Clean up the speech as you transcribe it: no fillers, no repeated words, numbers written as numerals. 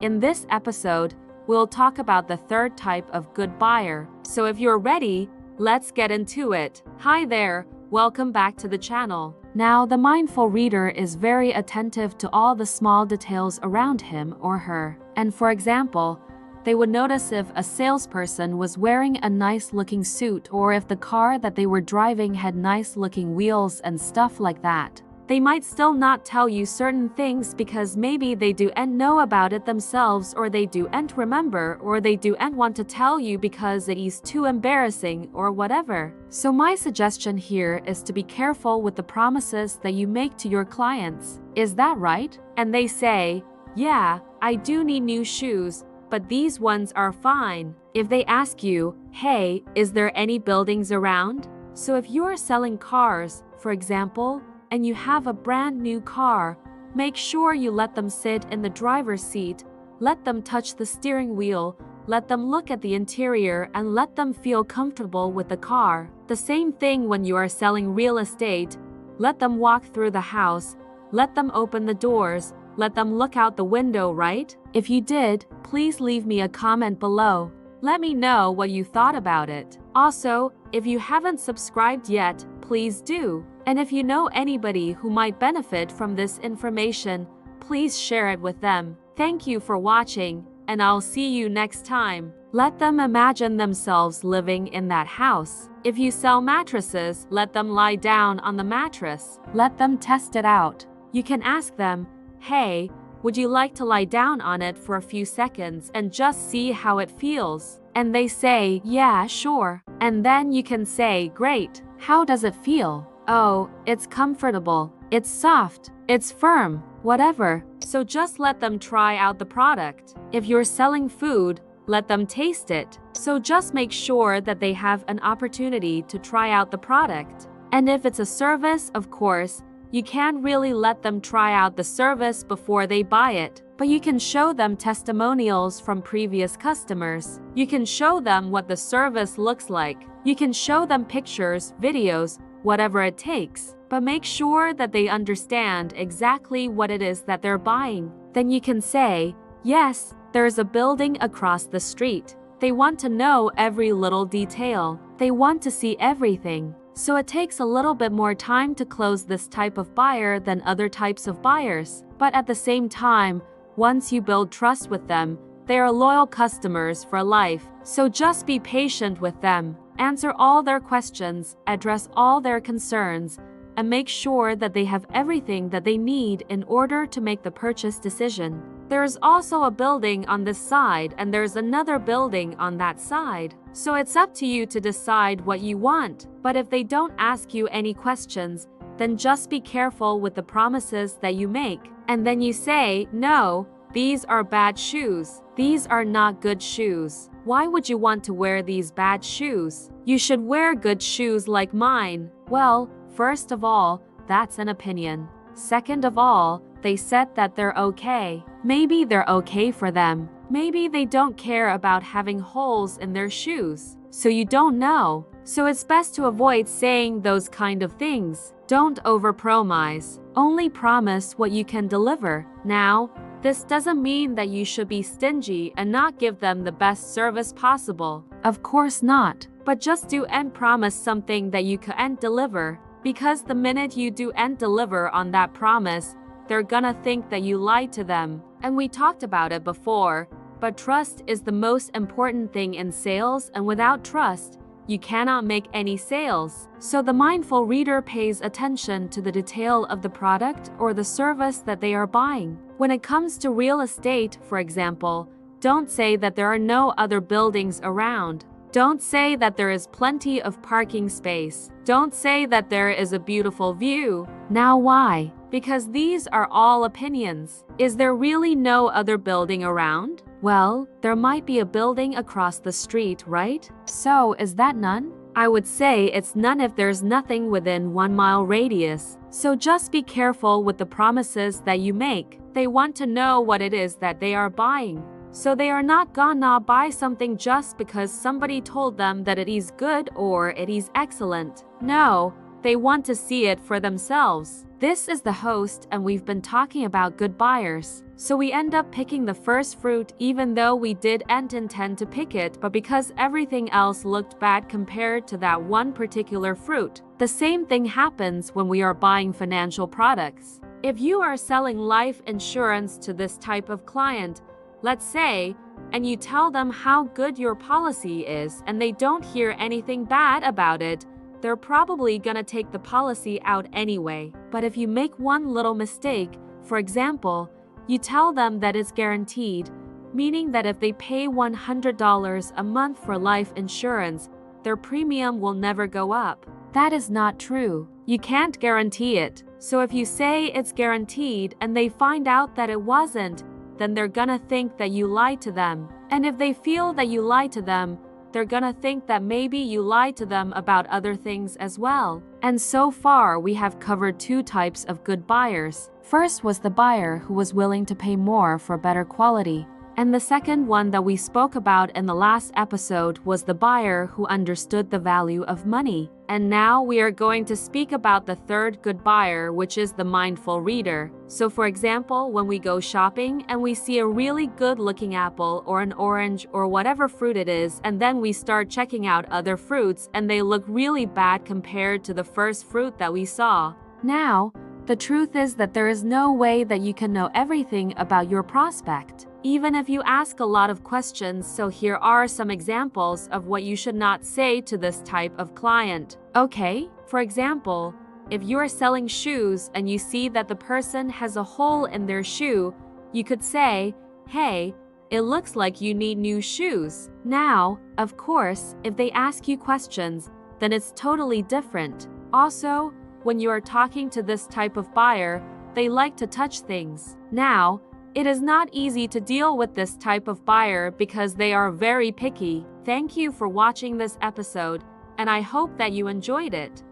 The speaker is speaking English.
In this episode, we'll talk about the third type of good buyer. So if you're ready, let's get into it. Hi there, welcome back to the channel. Now, the mindful reader is very attentive to all the small details around him or her. And for example, they would notice if a salesperson was wearing a nice-looking suit or if the car that they were driving had nice-looking wheels and stuff like that. They might still not tell you certain things because maybe they don't know about it themselves, or they don't remember, or they don't want to tell you because it is too embarrassing or whatever. So my suggestion here is to be careful with the promises that you make to your clients. Is that right? And they say, yeah, I do need new shoes, but these ones are fine. If they ask you, hey, is there any buildings around? So if you are selling cars, for example, and you have a brand new car, make sure you let them sit in the driver's seat, let them touch the steering wheel, let them look at the interior, and let them feel comfortable with the car. The same thing when you are selling real estate. Let them walk through the house, let them open the doors, let them look out the window, right? If you did, please leave me a comment below. Let me know what you thought about it. Also, if you haven't subscribed yet, please do. And if you know anybody who might benefit from this information, please share it with them. Thank you for watching, and I'll see you next time. Let them imagine themselves living in that house. If you sell mattresses, let them lie down on the mattress. Let them test it out. You can ask them, hey, would you like to lie down on it for a few seconds and just see how it feels? And they say, yeah, sure. And then you can say, great. How does it feel? Oh, it's comfortable, it's soft, it's firm, whatever. So just let them try out the product. If you're selling food, let them taste it. So just make sure that they have an opportunity to try out the product. And if it's a service, of course, you can't really let them try out the service before they buy it. But you can show them testimonials from previous customers. You can show them what the service looks like. You can show them pictures, videos, whatever it takes, but make sure that they understand exactly what it is that they're buying. Then you can say, yes, there's a building across the street. They want to know every little detail. They want to see everything. So it takes a little bit more time to close this type of buyer than other types of buyers. But at the same time, once you build trust with them, they are loyal customers for life. So just be patient with them. Answer all their questions, address all their concerns, and make sure that they have everything that they need in order to make the purchase decision. There is also a building on this side and there's another building on that side. So it's up to you to decide what you want. But if they don't ask you any questions, then just be careful with the promises that you make. And then you say, no, these are bad shoes. These are not good shoes. Why would you want to wear these bad shoes? You should wear good shoes like mine. Well, first of all, that's an opinion. Second of all, they said that they're okay. Maybe they're okay for them. Maybe they don't care about having holes in their shoes. So you don't know. So it's best to avoid saying those kind of things. Don't overpromise. Only promise what you can deliver. Now, this doesn't mean that you should be stingy and not give them the best service possible. Of course not. But just do and promise something that you can't deliver, because the minute you do and deliver on that promise, they're gonna think that you lied to them. And we talked about it before, but trust is the most important thing in sales, and without trust, you cannot make any sales. So the mindful reader pays attention to the detail of the product or the service that they are buying. When it comes to real estate, for example, don't say that there are no other buildings around. Don't say that there is plenty of parking space. Don't say that there is a beautiful view. Now why? Because these are all opinions. Is there really no other building around? Well, there might be a building across the street, right? So, is that none? I would say it's none if there's nothing within 1 mile radius. So just be careful with the promises that you make. They want to know what it is that they are buying. So they are not gonna buy something just because somebody told them that it is good or it is excellent. No, they want to see it for themselves. This is the host, and we've been talking about good buyers. So we end up picking the first fruit even though we didn't intend to pick it, but because everything else looked bad compared to that one particular fruit. The same thing happens when we are buying financial products. If you are selling life insurance to this type of client, let's say, and you tell them how good your policy is and they don't hear anything bad about it, they're probably gonna take the policy out anyway. But if you make one little mistake, for example, you tell them that it's guaranteed, meaning that if they pay $100 a month for life insurance, their premium will never go up. That is not true. You can't guarantee it. So if you say it's guaranteed and they find out that it wasn't, then they're gonna think that you lied to them. And if they feel that you lied to them, they're gonna think that maybe you lied to them about other things as well. And so far, we have covered two types of good buyers. First was the buyer who was willing to pay more for better quality. And the second one that we spoke about in the last episode was the buyer who understood the value of money. And now we are going to speak about the third good buyer, which is the mindful reader. So for example, when we go shopping and we see a really good looking apple or an orange or whatever fruit it is, and then we start checking out other fruits and they look really bad compared to the first fruit that we saw. Now, the truth is that there is no way that you can know everything about your prospect, even if you ask a lot of questions. So here are some examples of what you should not say to this type of client. Okay, for example, if you are selling shoes and you see that the person has a hole in their shoe, you could say, "Hey, it looks like you need new shoes." Now, of course, if they ask you questions, then it's totally different. Also, when you are talking to this type of buyer, they like to touch things. Now, it is not easy to deal with this type of buyer because they are very picky. Thank you for watching this episode, and I hope that you enjoyed it.